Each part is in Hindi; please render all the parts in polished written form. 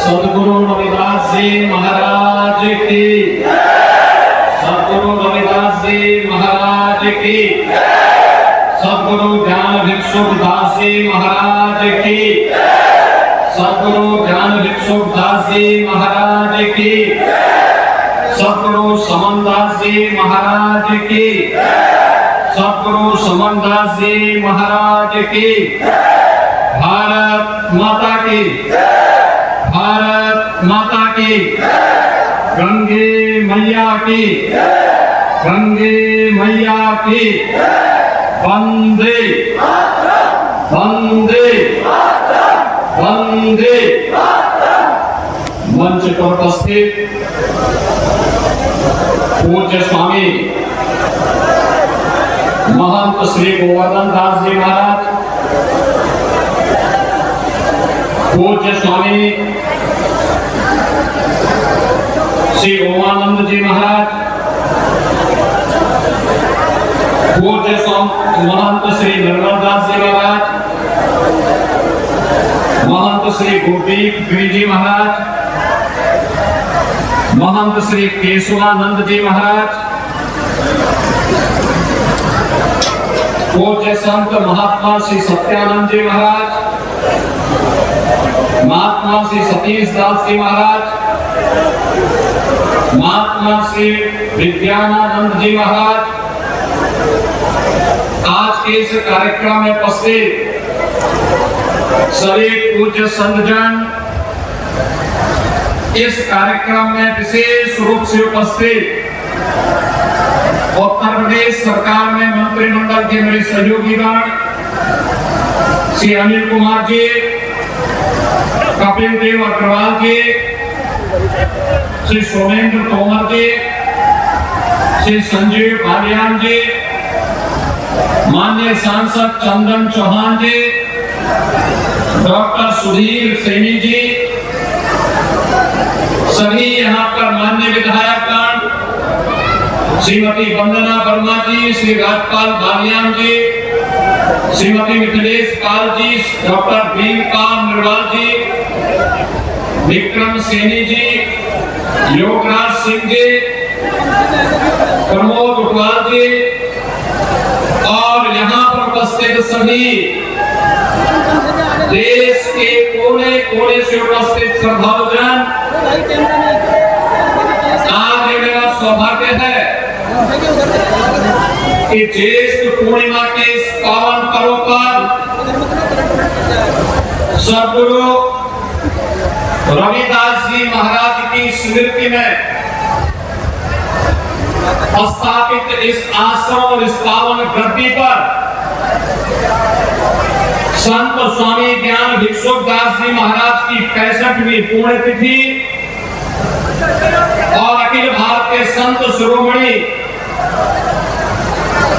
सद्गुरु रविदास जी महाराज की, सद्गुरु रविदास जी महाराज की, सद्गुरु ज्ञान भिक्षुक दास जी महाराज की, सद्गुरु ज्ञान भिक्षुक दास जी महाराज की, सद्गुरु समन दास जी महाराज की, सद्गुरु समन दास जी महाराज की। भारत माता की, भारत माता की, गंगे मैया की, गंगे मैया की, वंदे वंदे वंदे। मंच पर उपस्थित पूज्य स्वामी महंत श्री गोवर्धन दास जी महाराज, पूज्य स्वामी श्री ओमानंद जी महाराज, पूज्य महंत श्री निर्मल दास जी महाराज, महंत श्री गुरदीप गिरी जी महाराज, महंत श्री केशवानंद जी महाराज, पूज्य संत महात्मा श्री सत्यानंद जी महाराज, महात्मा श्री सतीश दास जी महाराज, महात्मा श्री विज्ञानानंद जी महाराज, आज के इस कार्यक्रम में उपस्थित सभी पूज्य संतजन, इस कार्यक्रम में विशेष रूप से उपस्थित उत्तर प्रदेश सरकार में मंत्रिमंडल के मेरे सहयोगीगण श्री अनिल कुमार जी, कपिल देव अग्रवाल जी, श्री सोमेंद्र तोमर जी, श्री संजीव बालियान जी, माननीय सांसद चंदन चौहान जी, डॉक्टर सुधीर सैनी जी, सभी यहाँ पर माननीय विधायकगण, श्रीमती वंदना वर्मा जी, श्री राजपाल बालियान जी, श्रीमती मिथिलेश पाल जी, डॉक्टर भीमकांत निर्वाल जी, विक्रम सैनी जी, योगराज सिंह जी, प्रमोद उटवाल जी और यहाँ पर उपस्थित सभी देश के कोने कोने से उपस्थित श्रद्धालुजन, आज ये मेरा सौभाग्य है कि ज्येष्ठ पूर्णिमा के इस पावन पर्व पर सद्गुरु रविदास जी महाराज की स्मृति में स्थापित इस आश्रम और इस पावन गद्दी पर संत स्वामी ज्ञान भिक्षुक दास जी महाराज की 65वीं पुण्यतिथि और अखिल भारत के संत शिरोमणि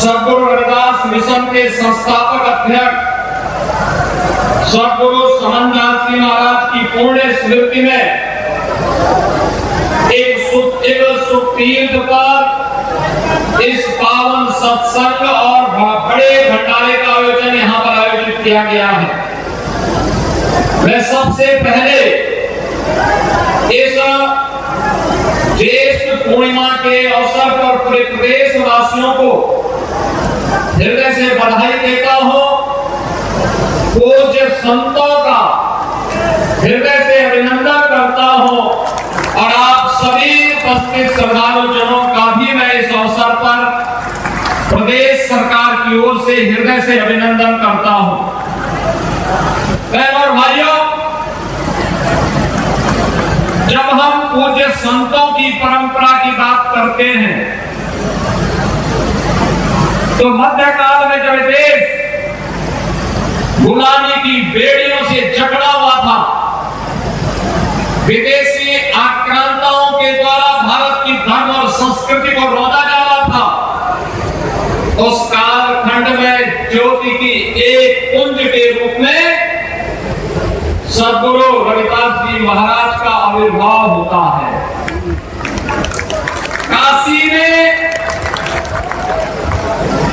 सद्गुरु रविदास मिशन के संस्थापक अध्यक्ष सद्गुरु समन दास जी महाराज की पुण्य स्मृति में एक शुभ तीर्थ पर इस पावन सत्संग और बड़े भंडारे का आयोजन यहाँ पर आयोजित किया गया है। मैं सबसे पहले इस ज्येष्ठ पूर्णिमा के अवसर पर पूरे प्रदेश वासियों को हृदय से बधाई देता हूँ, पूज्य संतों का हृदय से अभिनंदन करता हूँ और आप सभी उपस्थित श्रद्धालु जनों का भी मैं इस अवसर पर प्रदेश सरकार की ओर से हृदय से अभिनंदन करता हूँ। बहनों और भाइयों, जब हम पूज्य संतों की परंपरा की बात करते हैं तो मध्यकाल में जब देश गुलामी की बेड़ियों से जकड़ा हुआ था, विदेशी आक्रांताओं के द्वारा भारत की धर्म और संस्कृति को रोधा जा रहा था, उस कालखंड में ज्योति की एक पुंज के रूप में सद्गुरु रविदास जी महाराज का आविर्भाव होता है। काशी में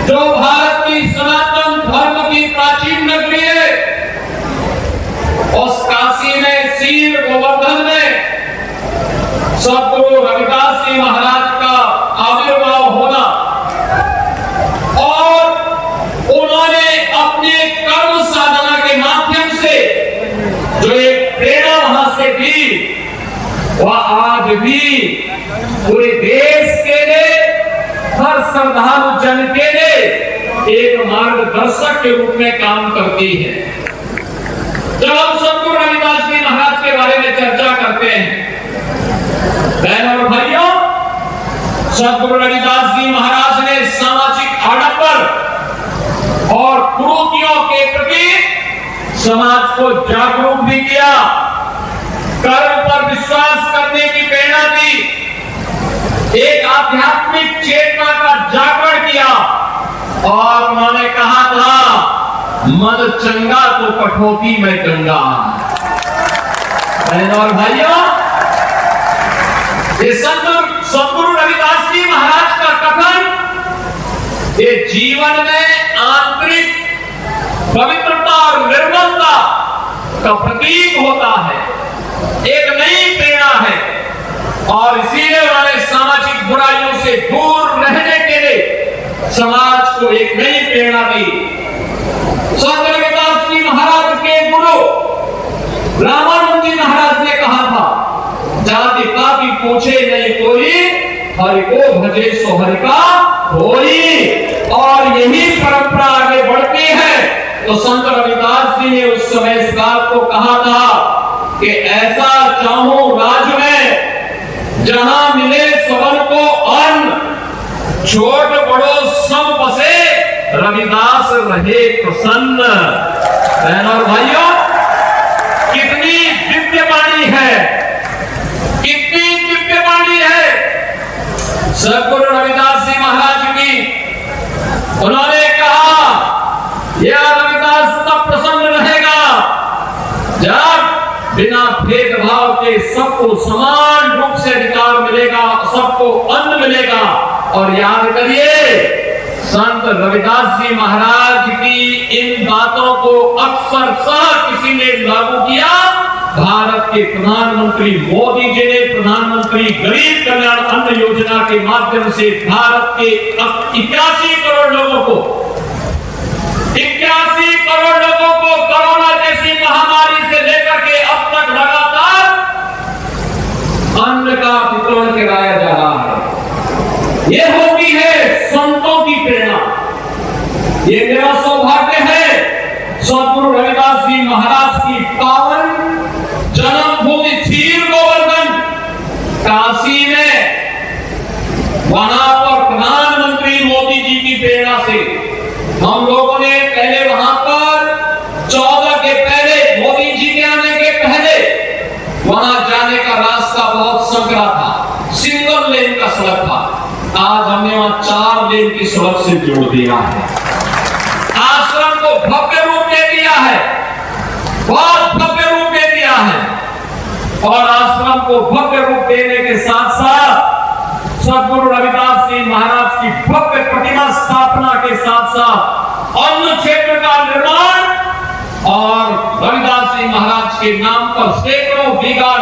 जो भारत की सनातन धर्म की प्राचीन नगरी है, उस काशी में श्री गोवर्धन सद्गुरु रविदास जी महाराज का आविर्भाव होना और उन्होंने अपने कर्म साधना के माध्यम से जो एक प्रेरणा वहां से दी, वह आज भी पूरे देश के लिए, हर श्रद्धालु जन के लिए एक मार्गदर्शक के रूप में काम करती है। जब हम सद्गुरु रविदास जी महाराज के बारे में चर्चा करते हैं बहनों और भाइयों, सद्गुरु रविदास जी महाराज ने सामाजिक आडंबर और कुरीतियों के प्रति समाज को जागरूक भी किया, कर्म पर विश्वास करने की प्रेरणा दी, एक आध्यात्मिक चेतना का जागरण किया और उन्होंने कहा था मन चंगा तो कठौती में गंगा। बहनों और भाइयों, ये सद्गुरु रविदास जी महाराज का कथन ये जीवन में आंतरिक पवित्रता और निर्मलता का प्रतीक होता है, एक नई प्रेरणा है और इसीलिए उन्होंने सामाजिक बुराइयों से दूर रहने के लिए समाज को एक नई प्रेरणा दी। सद्गुरु रविदास जी महाराज के गुरु रामानंद जी महाराज ने कहा था, जाति पाति पूछे नहीं कोई, हरि को भजे सो हरि का होई। और यही परंपरा आगे बढ़ती है। तो संत रविदास जी ने उस समय इस बात को कहा था कि ऐसा चाहूं राज में जहां मिले सबन को अन्न, छोट बड़ो सब बसे, रविदास रहे प्रसन्न। बहनों और भाइयों, कितनी दिव्य वाणी है, कितनी दिव्य वाणी है सद्गुरु रविदास जी महाराज की। उन्होंने कहा यह रविदास तब प्रसन्न रहेगा जब बिना भेदभाव के सबको समान रूप से अधिकार मिलेगा, सबको अन्न मिलेगा। और याद करिए, संत रविदास जी महाराज की इन बातों को अक्सर किसी ने लागू किया। भारत के प्रधानमंत्री मोदी जी ने प्रधानमंत्री गरीब कल्याण अन्न योजना के माध्यम से भारत के 81 करोड़ लोगों को 81 करोड़ लोगों को कोरोना जैसी महामारी से लेकर के अब तक लगातार अन्न का वितरण कराया जा रहा है। यह होती है संतों की प्रेरणा। ये मेरा सौभाग्य है सद्गुरु रविदास जी महाराज की पावन जन्मभूमि क्षीर गोवर्धन काशी में, वहां पर प्रधानमंत्री मोदी जी की प्रेरणा से हम लोगों ने पहले वहां पर 14 के पहले, मोदी जी के आने के पहले वहां जाने का रास्ता बहुत संकरा था, सिंगल लेन का सड़क था। आज हमने वहां 4 लेन की सड़क से जोड़ दिया है। आश्रम को भव्य रूप दे दिया है, बहुत भव्य रूप दे दिया है। और आश्रम को भव्य रूप देने के साथ साथ सद्गुरु रविदास जी महाराज की भव्य प्रतिमा स्थापना के साथ साथ अन्न क्षेत्र का निर्माण और रविदास जी महाराज के नाम पर सैकड़ों बीघा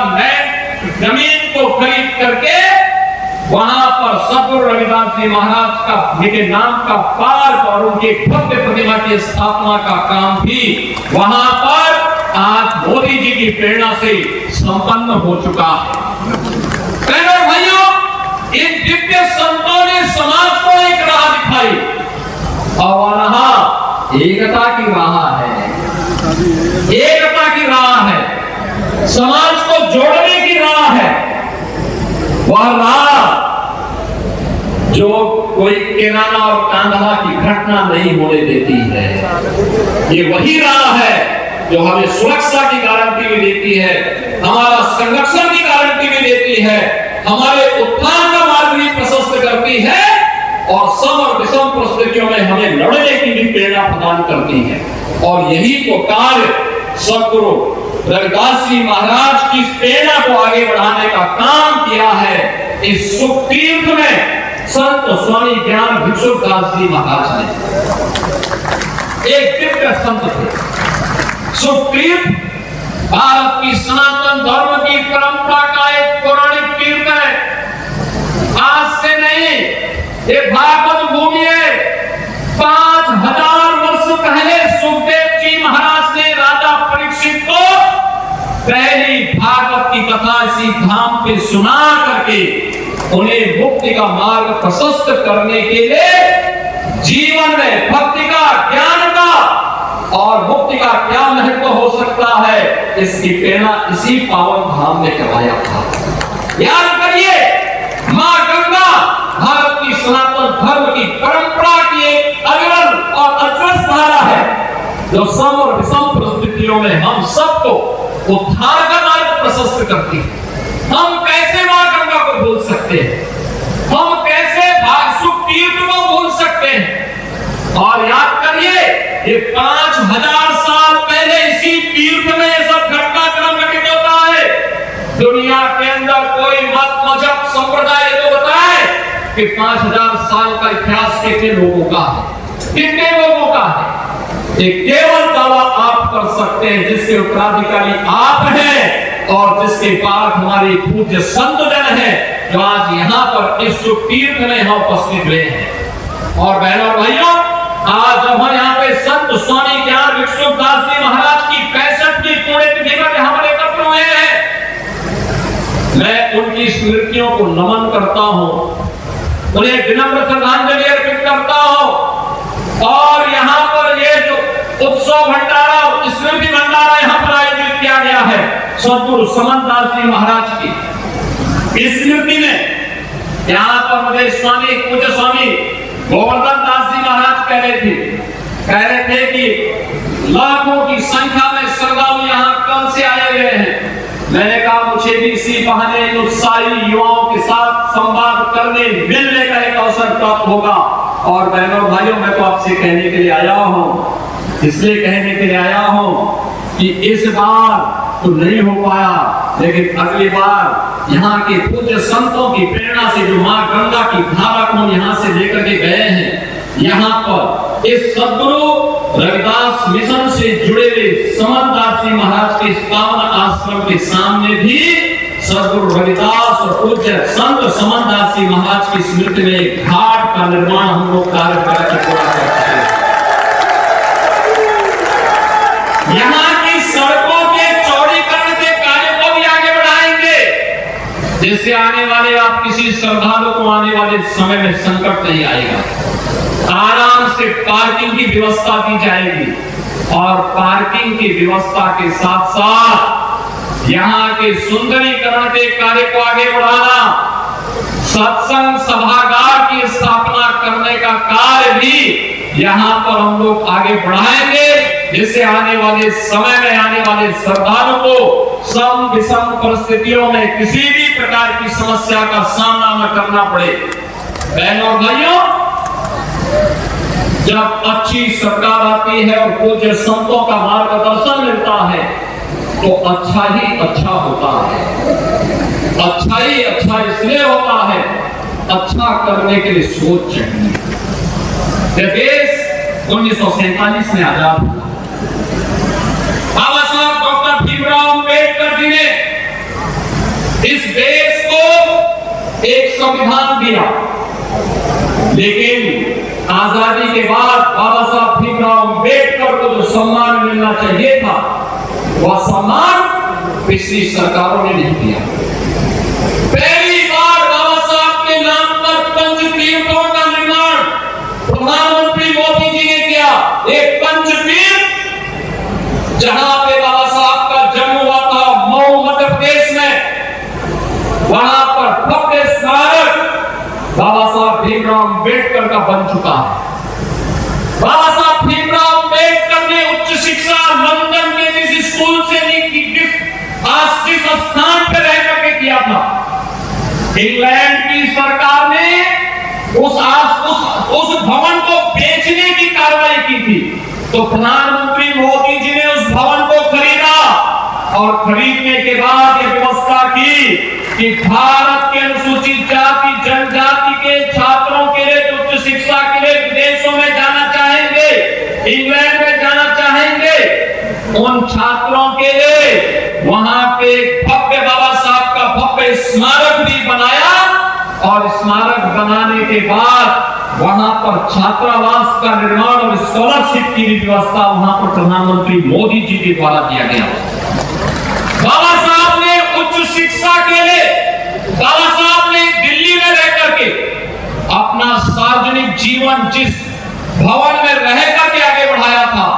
जमीन को खरीद करके वहां पर सद्गुरु रविदास जी महाराज का के नाम का पार्क और उनके भव्य प्रतिमा की स्थापना का काम भी वहां पर आज मोदी जी की प्रेरणा से संपन्न हो चुका है। भाइयों, इन दिव्य संतों ने समाज को एक राह दिखाई और राह एकता की राह है, एकता की राह है, समाज को जोड़ने की राह है। वह राह जो कोई किराना और कांधा की घटना नहीं होने देती है, ये वही राह है जो हमें सुरक्षा की गारंटी भी देती है, हमारा संरक्षण की गारंटी भी देती है, हमारे उत्थान का मार्ग भी प्रशस्त करती है और सम और विषम परिस्थितियों में हमें लड़ने की भी प्रेरणा प्रदान करती है। और यही तो कार्य सद्गुरु रविदास जी महाराज की प्रेरणा को आगे बढ़ाने का काम किया है इस सुख तीर्थ में संत स्वामी ज्ञान भिक्षुदास जी महाराज ने। एक दिव्य संत थे। सुखतीर्थ भारत की सनातन धर्म की परंपरा का एक पौराणिक तीर्थ है। ये भागवत भूमि है। 5000 वर्ष पहले सुखदेव जी महाराज ने राजा परीक्षित को पहली भागवत की कथा इसी धाम पे सुना करके उन्हें मुक्ति का मार्ग प्रशस्त करने के लिए जीवन में भक्ति का, ज्ञान का और मुक्ति का क्या महत्व हो सकता है, इसकी प्रेरणा इसी पावन धाम में करवाया था। याद करिए, मां गंगा भारत की सनातन धर्म की परंपरा की एक अग्रणी और अग्रज धारा है, जो सम और विषम परिस्थितियों में हम सबको उद्धार का मार्ग प्रशस्त करती है। हम कैसे मां गंगा को भूल सकते हैं? हम कैसे सुख तीर्थ को भूल सकते हैं? और याद करिए, ये 5000 साल पहले इसी तीर्थ में ये सब घटनाक्रम घटित होता है। दुनिया के अंदर कोई मत, मजहब, संप्रदाय तो बताए कि 5000 साल का इतिहास कितने लोगों का है, कितने लोगों का है? ये केवल दावा आप कर सकते हैं जिसके उत्तराधिकारी आप हैं और जिसके बाद हमारे पूज्य संत जन हैं, जो आज यहाँ पर इस शुभ तीर्थ में यहाँ उपस्थित हुए हैं। और बहनों और भाइयों, आज जब हम यहाँ पे संत स्वामी ज्ञान भिक्षुदास जी महाराज की 65वीं पुण्यतिथि पर यहाँ पर एकत्र हुए हैं, मैं उनकी स्मृतियों को नमन करता हूँ, उन्हें विनम्र श्रद्धांजलि अर्पित करता हूँ। और यहाँ पर ये जो उत्सव भंडारा, स्मृति भंडारा यहाँ पर आयोजित किया गया है सदगुरु समंतदास जी महाराज की स्मृति में, यहाँ पर मुझे स्वामी, पूज्य स्वामी गोवर्धन दास जी महाराज कह रहे थे कि लाखों की संख्या में श्रद्धालु यहाँ कल से आए हुए हैं। मैंने कहा मुझे भी इसी बहाने उत्साही युवाओं के साथ संवाद करने, मिलने का एक अवसर प्राप्त होगा। और बहनों भाइयों, मैं तो आपसे कहने के लिए आया हूँ, इसलिए कहने के लिए आया हूँ कि इस बार तो नहीं हो पाया, लेकिन अगली बार यहाँ के पूज्य संतों की प्रेरणा से जो मां गंगा की धारा को यहाँ से लेकर के गए हैं, यहाँ पर इस सदगुरु रविदास मिशन से जुड़े हुए समंतदास जी महाराज के पावन आश्रम के सामने भी सदगुरु रविदास और पूज्य संत समंतदास जी महाराज की स्मृति में एक घाट का निर्माण हम लोग कार्य करके पूरा करते हैं। यहाँ की सड़कों के चौड़ीकरण के कार्य को भी आगे बढ़ाएंगे, जिससे आने वाले आप किसी श्रद्धालु को आने वाले समय में संकट नहीं आएगा। आराम से पार्किंग की व्यवस्था की जाएगी और पार्किंग की व्यवस्था के साथ साथ यहाँ के सुंदरीकरण के कार्य को आगे बढ़ाना, सत्संग सभागार की स्थापना करने का कार्य भी यहाँ पर हम लोग आगे बढ़ाएंगे, जिससे आने वाले समय में आने वाले श्रद्धालु को सम विषम परिस्थितियों में किसी भी प्रकार की समस्या का सामना न करना पड़े। बहनों और भाइयों, जब अच्छी सरकार आती है और पूज्य संतों का मार्गदर्शन मिलता है तो अच्छा ही अच्छा होता है। अच्छा ही अच्छा इसलिए होता है, अच्छा करने के लिए सोच चाहिए। देश 1947 में आजाद हुआ। बाबा साहब डॉक्टर भीमराव अम्बेडकर जी ने इस देश को एक संविधान दिया, लेकिन आजादी के बाद बाबा साहब भीमराव अम्बेडकर को जो सम्मान मिलना चाहिए था, वह सम्मान पिछली सरकारों ने नहीं दिया। पहली बार बाबा साहब के नाम पर पंचतीर्थों का निर्माण प्रधानमंत्री मोदी जी ने किया। एक पंचतीर्थ जहां पे बाबा साहब का जन्म हुआ था, मऊ मध्य प्रदेश में, वहां पर भव्य स्मारक बाबा साहब भीमराव अम्बेडकर का बन चुका है। बाबा साहब भीमराव अम्बेडकर ने उच्च शिक्षा लंदन के जिस स्कूल से जिस स्थान पर रह करके किया था, इंग्लैंड की सरकार ने उस भवन को बेचने की कार्रवाई की थी, तो प्रधानमंत्री मोदी जी ने उस भवन को खरीदा और खरीदने के बाद ये व्यवस्था की कि भारत के अनुसूचित जाति जनजाति के छात्रों के लिए उच्च शिक्षा के लिए विदेशों में जाना चाहेंगे, इंग्लैंड में जाना चाहेंगे, उन छात्रों के लिए वहां पे भव्य बाबा साहब का भव्य स्मारक भी बनाया। और स्मारक बनाने के बाद वहां पर छात्रावास का निर्माण और स्कॉलरशिप की भी व्यवस्था वहां पर प्रधानमंत्री मोदी जी के द्वारा किया गया। बाबा साहब ने उच्च शिक्षा के लिए, बाबा साहब ने दिल्ली में रह करके अपना सार्वजनिक जीवन जिस भवन में रह करके आगे बढ़ाया था,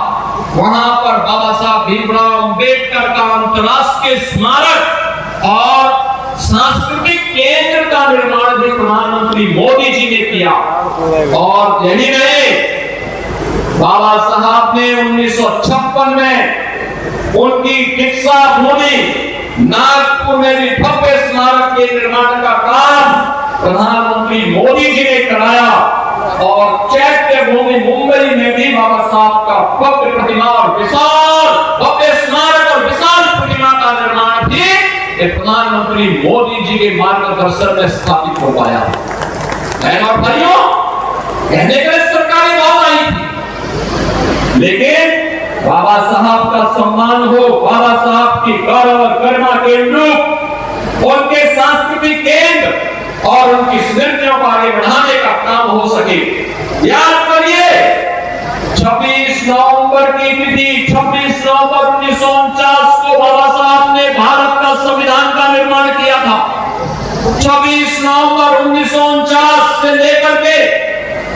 वहां पर बाबा साहब भीमराव अंबेडकर का अंतरराष्ट्रीय स्मारक और सांस्कृतिक केंद्र का निर्माण भी प्रधानमंत्री मोदी जी ने किया। और यही नहीं, बाबा साहब ने 1956 में उनकी दीक्षा भूमि नागपुर में भी भव्य स्मारक के निर्माण का काम प्रधानमंत्री मोदी जी ने कराया। और चैत्य भूमि मुंबई में भी बाबा साहब का भव्य प्रतिमा और विशाल भव्य स्मारक और विशाल प्रतिमा का निर्माण भी प्रधानमंत्री मोदी जी के मार्गदर्शन में स्थापित हो पाया। और भाइयों, कहने के लिए सरकारी बात आई थी, लेकिन बाबा साहब का सम्मान हो, बाबा साहब की गौरव और गरिमा के अनुरूप उनके सांस्कृतिक केंद्र और उनकी स्मृतियों को आगे बढ़ाने का काम हो सके। याद करिए, 26 नवंबर की तिथि 26 नवंबर 1949 को बाबा साहब ने भारत का संविधान का निर्माण किया था। 26 नवंबर 1949 से लेकर के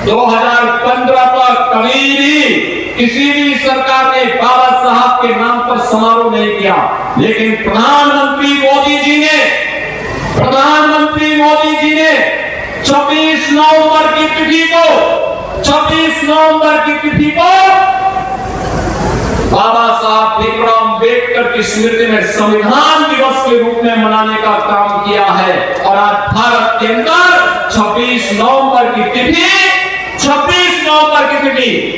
2015 तक कभी भी किसी भी सरकार ने बाबा साहब के नाम पर समारोह नहीं किया, लेकिन प्रधानमंत्री मोदी जी ने 26 नवंबर की तिथि को बाबा साहब भीमराव अंबेडकर की स्मृति में संविधान दिवस के रूप में मनाने का काम किया है। और आज भारत के अंदर 26 नवंबर की तिथि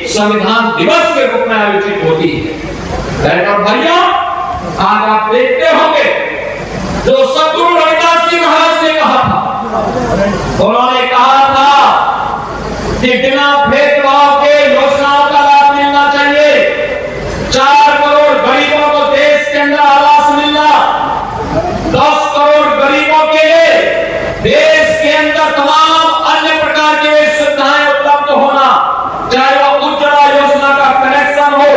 संविधान दिवस के रूप में आयोजित होती है। और भाइयों, आज आप देखते होंगे जो सद्गुरु रविदास जी महाराज ने कहा था, उन्होंने कहा था कि बिना भेदभाव के योजनाओं का लाभ मिलना चाहिए। 4 करोड़ गरीबों को देश के अंदर आवास मिलना, 10 करोड़ गरीबों के लिए देश के अंदर तमाम अन्य प्रकार की सुविधाएं उपलब्ध होना, चाहे वो उज्ज्वला योजना का कनेक्शन हो,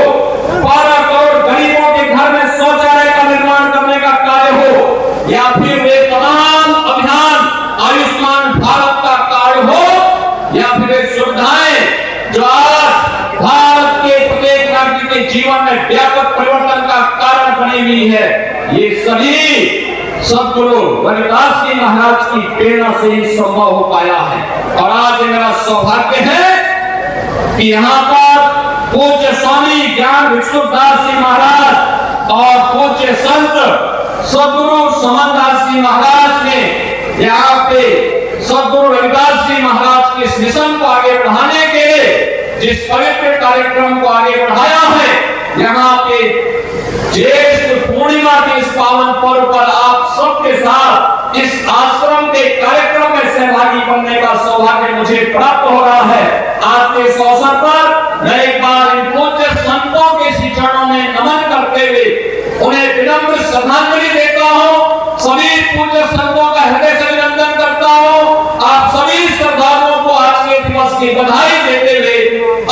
12 करोड़ गरीबों के घर में शौचालय का निर्माण करने का कार्य हो, या फिर वे तमाम अभियान आयुष्मान भारत का कार्य हो, या फिर वे सुविधाएं जो आज भारत के प्रत्येक नागरिक के जीवन में व्यापक परिवर्तन का कारण बनी हुई है, ये सभी सद्गुरु रविदास जी महाराज की प्रेरणा से ही संभव हो पाया है। और आज मेरा सौभाग्य है कि यहाँ पर पूज्य स्वामी ज्ञान भिक्षुदास जी महाराज और पूज्य संत सद्गुरु समनदास जी महाराज ने यहाँ पे सद्गुरु रविदास जी महाराज के इस मिशन को आगे बढ़ाने के लिए जिस पवित्र कार्यक्रम को आगे बढ़ाया है, यहाँ पे ज्येष्ठ पूर्णिमा के इस पावन पर्व पर आप सबके साथ इस आश्रम के कार्यक्रम में सहभागी बनने का सौभाग्य मुझे प्राप्त हो रहा है। आज के इस अवसर पर मैं एक बार इन पूज्य संतों के चरणों में नमन करते हुए उन्हें विनम्र श्रद्धांजलि देता हूँ। सभी पूज्य संतों का हृदय से अभिनंदन करता हूँ। आप सभी श्रद्धालुओं को आज के दिवस की बधाई देते हुए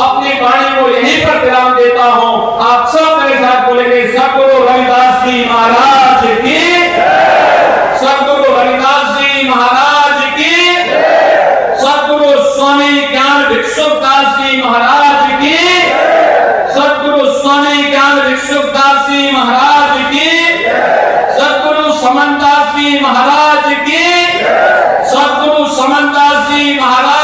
अपनी वाणी को यहीं पर विराम देता हूँ। आप सब मेरे साथ बोलेंगे, सद्गुरु रविदास जी महाराज की, सद्गुरु रविदास जी महाराज की, सद्गुरु स्वामी ज्ञान भिक्षुदास जी महाराज की, सद्गुरु स्वामी ज्ञान भिक्षुदास जी महाराज की, सद्गुरु समनदास जी महाराज की, सद्गुरु समनदास जी महाराज